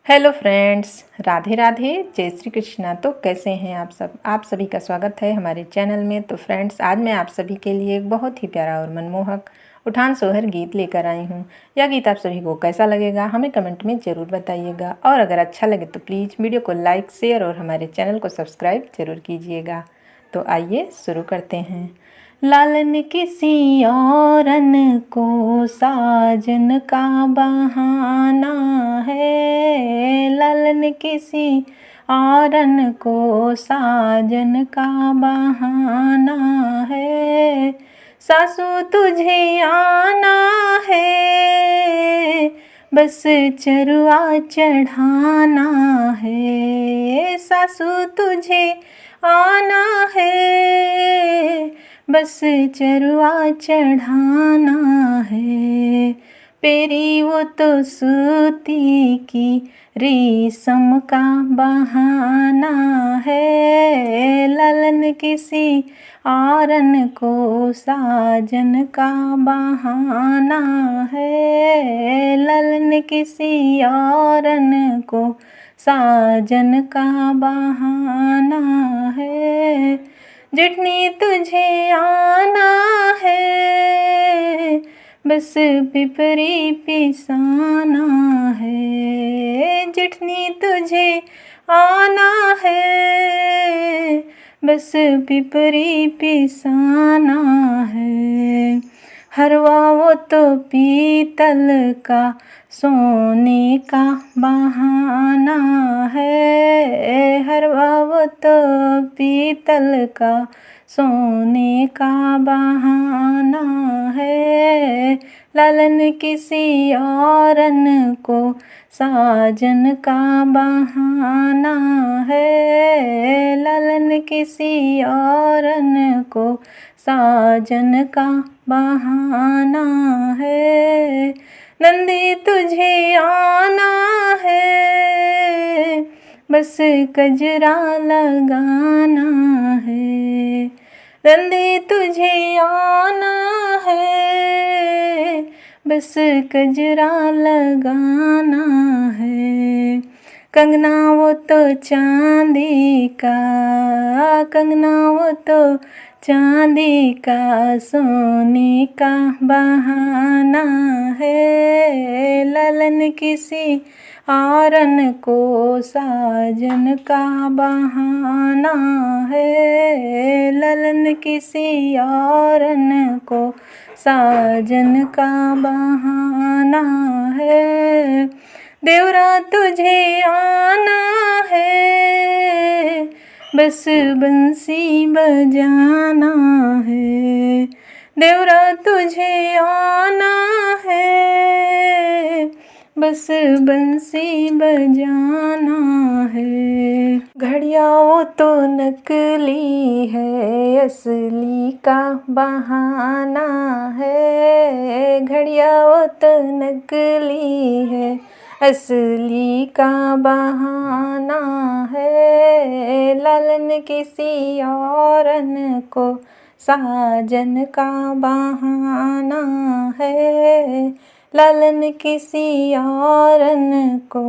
Hello friends, Radhe Radhe, जय श्री कृष्णा। तो कैसे हैं आप सब? आप सभी का स्वागत है हमारे चैनल में। तो फ्रेंड्स, आज मैं आप सभी के लिए एक बहुत ही प्यारा और मनमोहक उठान सोहर गीत लेकर आई हूँ। यह गीत आप सभी को कैसा लगेगा हमें कमेंट में ज़रूर बताइएगा, और अगर अच्छा लगे तो प्लीज़ वीडियो को लाइक, शेयर और हमारे चैनल को सब्सक्राइब ज़रूर कीजिएगा। तो आइए शुरू करते हैं। लालन किसी औरन को साजन का बहाना है, लालन किसी औरन को साजन का बहाना है। सासू तुझे आना है, बस चरुआ चढ़ाना है। सासू तुझे आना है, बस चरुआ चढ़ाना है। पेरी वो तो सूती की रेशम का बहाना है, लालन किसी औरन को साजन का बहाना है। लालन किसी औरन को साजन का बहाना है। जितनी तुझे आना है, बस पिपरी पिसाना है। जितनी तुझे आना है, बस पिपरी पिसाना है। हरवा वो तो पीतल का सोने का बहाना है। हरवा वो तो पीतल का सोने का बहाना है। लालन किसी औरन को साजन का बहाना है। लालन किसी औरन को साजन का बहाना है। नंदी तुझे आना है, बस गजरा लगाना है। नंदी तुझे आना है, बस गजरा लगाना है। कंगना वो तो चांदी का, कंगना वो तो चांदी का सोने का बहाना है। लालन किसी औरन को साजन का बहाना है। लालन किसी औरन को साजन का बहाना है। देवरा तुझे आना है, बस बंसी बजाना है। देवरा तुझे आना है, बस बंसी बजाना है। घड़िया वो तो नकली है, असली का बहाना है। घड़िया वो तो नकली है, असली का बहाना है। लालन किसी औरन को साजन का बहाना है। लालन किसी औरन को